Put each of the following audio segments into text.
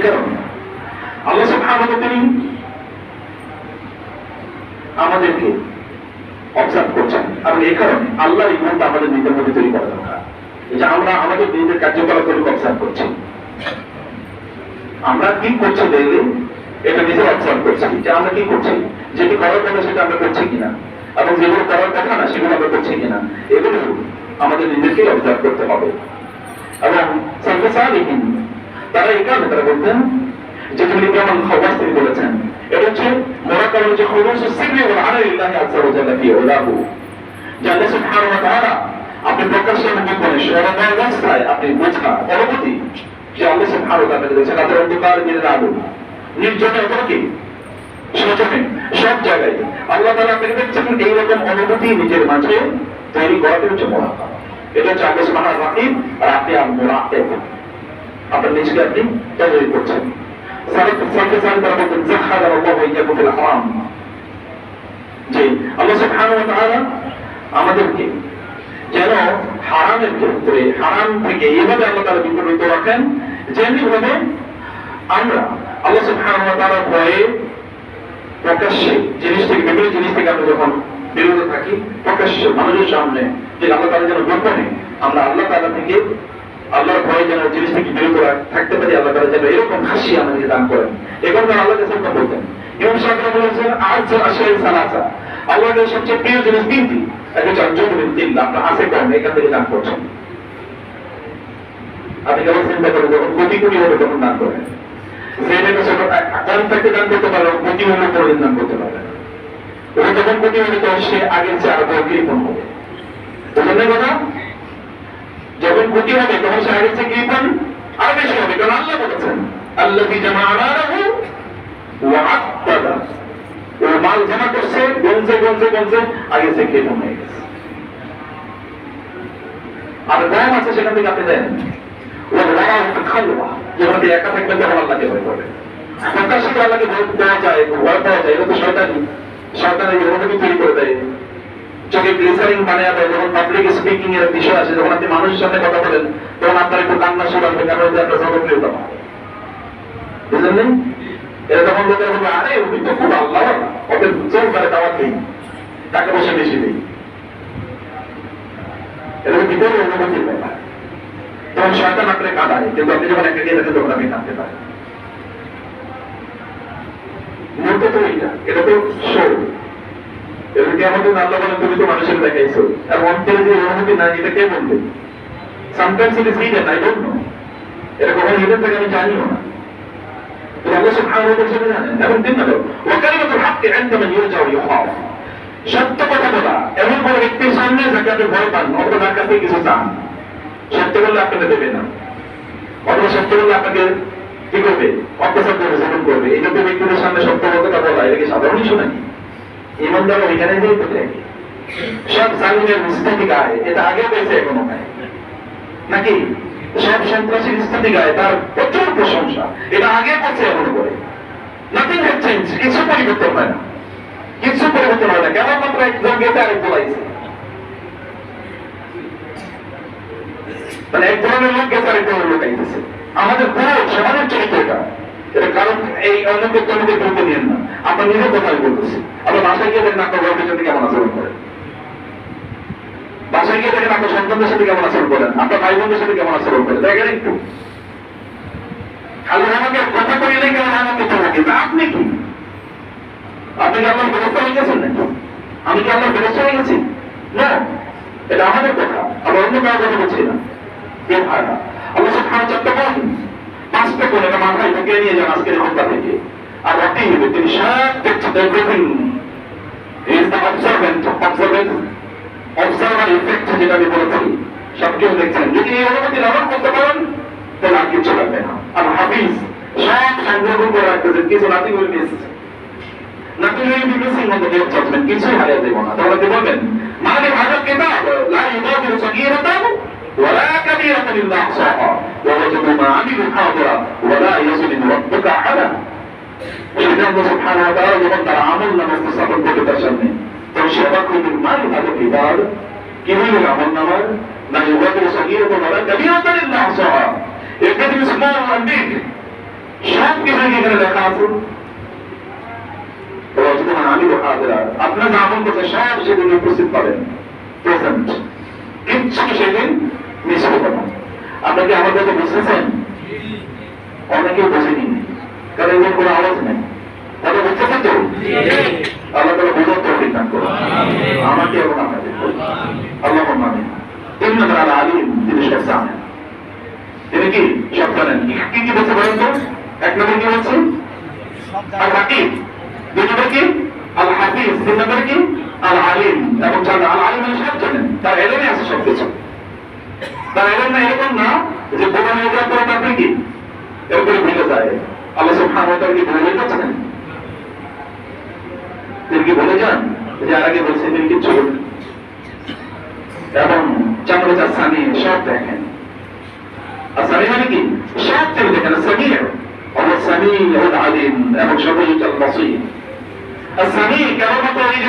কারণে আল্লাহ সুবহানাহু ওয়া তাআলা তিনি আমাদেরকে অবজার্ভ করছেন, এবং এই কারণে আল্লাহর ইমানটা আমাদের নিজের মধ্যে তৈরি করা দরকার। এই যে আমরা আমাদের নিজেদের কার্যকলাপগুলোকে অবজার্ভ করছি, আমরা কি করছি ডেইলি এটা নিজে অবজার্ভ করছি, যে আমরা কি করছি, যেটি করার কথা সেটা আমরা করছি কিনা, এবং যেগুলো করার কথা না সেগুলো আমরা করছি কিনা, এগুলো আমাদের নিজেকে অবজার্ভ করতে হবে। এবং সালফে সালিহিন তারা এই কারণে তারা বলতেন, যেটা ইমাম খাওয়াস তিনি বলেছেন, এটা হচ্ছে মুরাকাবা যে খুলুসুস সিররি ওয়াল আলাইল্লাহি আযজা ওয়া জাল্লা ফি উলাহু, যে আল্লাহ সুবহানাহু ওয়া তাআলা আপনি প্রকাশ্যে এবং গোপনে সর্বদা অবস্থায় আপনি বোঝা অনুভূতি যে আল্লাহ সুবহানাহু ওয়া তাআলা দিয়েছেন, রাতের অন্ধকার দিনের আলো, নির্জনে অথবা কি সচেতন সব জায়গায় আল্লাহ তাআলা আপনাকে দেখছেন। এইরকম অনুভূতি নিজের মাঝে তৈরি করাতে হচ্ছে মুরাকাবা। এটা হচ্ছে আল্লাহ সুবহানাহু ওয়া তাআলা আর আপনি আর মুরাকাব, আপনার নিজেকে আপনি তৈরি করছেন। আমাদেরকে যেন হারামের ক্ষেত্রে হারাম থেকে এইভাবে আল্লাহ তাআলা বিরত রাখেন, যেমনি ভাবে আমরা আল্লাহ সুবহানাহু ওয়া তাআলার ভয়ে প্রকাশ্যে জিনিস থেকে বিভিন্ন জিনিস থেকে আমরা যখন বিরত থাকি, প্রকাশ্যে মানুষের সামনে যে আল্লাহ তাআলা যেন গোপনে আমরা আল্লাহ তাআলা থেকে আল্লাহর ভয়ে যেন জিনিস থেকে বিরত থাকতে পারি, আল্লাহ তাআলা যেন এরকম হাসি আমাদেরকে দান করেন। এখন তারা আল্লাহ কাছে বলতেন, ইমাম শাফিঈ বলেছেন আযজা আশাই সালাসা, আল্লাহর সবচেয়ে প্রিয় জিনিস তিনটি, একটা হচ্ছে আনজুবিল দিল্লাহ, আপনার হাসে কম এখান থেকে দান করছেন। আপনি কেমন চিন্তা করেন, যখন কোটি কোটি হবে তখন দান করেন, যেটাকে কম থেকে দান করতে পারবেন, কোটি হলে কোনোদিন দান করতে পারবেন। ওটা যখন কোটি হবে তখন সে আগের চেয়ে আরো কৃপণ হবে। বুঝলেন কথা? যখন কোটি হবে তখন সে আগের চেয়ে কৃপণ আরো বেশি হবে, কারণ আল্লাহ বলেছেন আল্লাযী জামা'a মালাহু ওয়া আদ্দাদা, ও মাল জমা করছে গঞ্জে গঞ্জে গঞ্জে আগের চেয়ে কৃপণ হয়ে গেছে। আর দাম আছে সেখান থেকে আপনি দেন, যখন একা থাকবেন তখন আল্লাহকে ভয় করবেন। প্রকাশ্যে আল্লাহকে ভয় পাওয়া যায়, ভয় পাওয়া যায়, এটা তো শয়তানি অনুভূতি তৈরি করে দেয়, চোখে গ্লিসারিন বানিয়ে দেয়। যখন পাবলিক স্পিকিং এর বিষয় আসে, যখন আপনি মানুষের সামনে কথা বলেন, তখন আপনার একটু কান্না শুরু হবে, কারণ আপনার জনপ্রিয়তা পায়, বুঝলেন? এরা তখন লোকের বলবে, আরে উনি তো খুব আল্লাহ, ওদের জোর করে দাওয়াত নেই, টাকা পয়সা বেশি নেই, এরকম ভিতরে অনুভূতির ব্যাপার। তখন শয়তান আপনাকে কাঁদায়, কিন্তু আপনি যখন একটা দিয়ে দেখেন তখন আপনি কাঁদতে পারেন। মূলত তো এটা তো শো, এদেরকে আমাদের আল্লাহ বলেন তুমি তো মানুষের দেখাইছো, আর অন্তরে যে অনুভূতি নাই এটা কে বলবে? Sometimes it is hidden, I don't know, এটা কখন হিডেন থাকে আমি জানিও না, তো আল্লাহ সুবহানাহু ওয়া তাআলা সেটা জানেন। এবং 3 নম্বর, ওয়া কালিমাতুল হাক্কি ইনদা মান ইউরজা ওয়া ইউখাফ, সত্য কথা বলা এমন কোন ব্যক্তির সামনে যাকে আপনি ভয় পান অথবা তার কাছে কিছু চান, সত্য বললে আপনাকে দেবে না, অথবা সত্য বললে আপনাকে কি করবে? অত্যাচার করবে, জুলুম করবে। এই যত ব্যক্তিদের সামনে সত্য কথা বলা এটা কি সাধারণ ইস্যু নাকি? ইমানদার ওইখানে যেই তো দেখে সব জালিমের স্থিতি গায়ে, এটা আগে পেয়েছে এখনো গায়ে নাকি? সব সন্ত্রাসীর স্থিতি গায়ে তার প্রচুর প্রশংসা, এটা আগে পেয়েছে এখনো করে। নাথিং হ্যাজ চেঞ্জ, কিছু পরিবর্তন হয় না, কিছু পরিবর্তন হয় না, কেবলমাত্র একজন গেছে আরেক বলাইছে, মানে এক ধরনের লোক গেছে আরেক ধরনের লোক আইতেছে। আমাদের পুরো সমাজের চরিত্রটা এটা, কারণ এই অন্যকে তোমাকে বলতে নিয়েন না, আমরা নিজের কথাই বলতেছি। আমরা বাসায় গিয়ে দেখেন আপনার গল্পের সাথে কেমন আচরণ করেন, বাসায় গিয়ে দেখেন আপনার সন্তানদের সাথে কেমন আচরণ করেন, আপনার ভাই বোনদের সাথে কেমন আচরণ করেন, দেখেন একটু। খালি আমাকে কথা করিলে কেমন আমাকে তোমাকে, আপনি কি? আপনি কি আমার ব্যবস্থা হয়ে গেছেন নাকি? আমি কি আমার ব্যবস্থা হয়ে গেছি? না, এটা আমাদের কথা, আমরা অন্য কারো কথা বলছি না। এর ভাই না, আমরা সব খাওয়া চারটা বলেন, 5টা করে এটা মাথায় ঢুকিয়ে নিয়ে যান আজকের ঘন্টা থেকে। আর রাতেই হবে তিনি সব দেখছেন, everything is the observer effect, যেটা আমি বলেছি, সবকিছু দেখছেন। যদি এই অনুমতি লালন করতে পারেন তাহলে আর কিছু লাগবে না। আর হাফিজ সব সংগ্রহ করে রাখতেছেন, কিছু nothing will miss, nothing will be missing on the day of judgment, কিছুই হারিয়ে দেব না। তাহলে কি বলবেন? মানে ভাগত কিতাব লা ইউগাদিরু সগীরাতান ওয়ালা কাবীরাতান ইল্লা আহসাহা ওয়া ওয়াজাদু মা আমিলু হাদিরা ওয়ালা ইয়াজলিমু রাব্বুকা আহাদা। আল্লাহ সুবহানাহু ওয়া তাআলা যখন তার আমল নামা উপস্থাপন করতে তার সামনে, তখন সে অবাক হয়ে মানে ভাগত কিতাব কি হইল আমল নামার, লা ইউগাদিরু সগীরাতান ওয়ালা কাবীরাতান ইল্লা আহসাহা, everything is small and big, কিছু এখানে লেখা আছে। আমি আপনার যা আমল করছে সব সেদিন উপস্থিত পাবেন, প্রেজেন্ট, কিচ্ছু সেদিন মিস হবে না। আপনাকে আমার কথা বুঝতেছেন? অনেকেই বোঝেনি, কারণ এদের কোনো আওয়াজ নেই। তাহলে বুঝতেছেন তো? আল্লাহ তাআলা বোঝার তৌফিক দান করুন আমাকে এবং আপনাদের। আল্লাহুম্মা আমিন। তিন নম্বর আল আলিম, তিনি সব জানেন। তিনি কি সব জানেন? কি কি বলতে পারেন তো? এক নম্বর কি বলছে? আল হাকিম। দুই নম্বর কি? আল হাফিজ। তিন নম্বর কি? আল আলিম। এবং যারা আল আলিম মানে সব জানেন, তার এলেমে আছে সবকিছু। তার এলেম না এরকম না যে বোঝা হয়ে যাওয়ার পরে তারপরে কি এরপরে ভুলে যায়। আল্লাহ সুবহানাহু ওয়া তাআলা কি ভুলে যাচ্ছেন? তিনি কি বলে যান যে আর আগে বলছেন তিনি কিচ্ছু বলেন? এবং চামড়া সানি সব দেখেন। আসামি মানে কি? সব তিনি দেখেন। সামি আল্লাহ সামি আল আলিম এবং সবইকাল বাসীর। আসামি কেবলমাত্র এই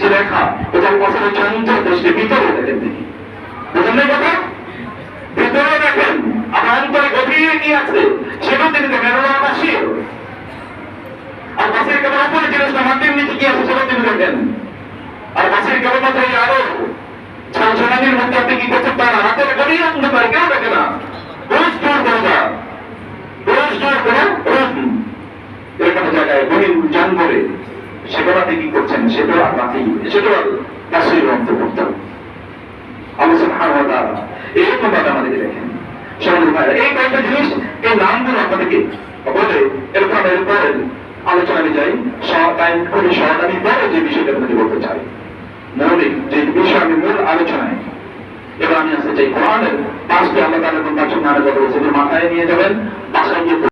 যে লেখা এটা বছরের চঞ্চল দৃষ্টি ভিতরে দেখেন তিনি। বুঝলেন কথা? ভিতরে দেখেন, আমার অন্তরে গভীরে কি আছে সেটাও তিনি দেখেন। বাসীর আর বাসের কেবল উপরে জিনিসটা মাটির নিচে কি আছে সেটা তিনি দেখেন। আর বাসের কেবলমাত্র এই আরো ছলছলানির মধ্যে আপনি কি করতে পারেন? হাতের গভীর অন্ধকারে কেউ দেখে না। রোজ দূর করে না, রোজ দূর করে রোজ এরকম জায়গায় গভীর জঙ্গলে সেগুলো আপনি কি করছেন? সেটাও আপনাকেই, সেটাও বাসের অন্তর্ভুক্ত। আল্লাহ সুবহানাহু ওয়া তাআলা এরকম ভাবে আমাদেরকে দেখেন। সম্মানিত ভাইরা, এই কয়েকটা জিনিস, এই নামগুলো আপনাদেরকে বলে এরপরে আলোচনা যাই। টাইম খুবই শর্ট। আমি পরে যে বিষয়টা আপনাকে বলতে চাই, মৌলিক যে বিষয় আমি মূল আলোচনায় এবার আমি আসতে চাই। কোরআনের 5টি আল্লাহ তাআলা কোন 5 নামে কথা বলেছে, যে মাথায় নিয়ে যাবেন, বাসায় গিয়ে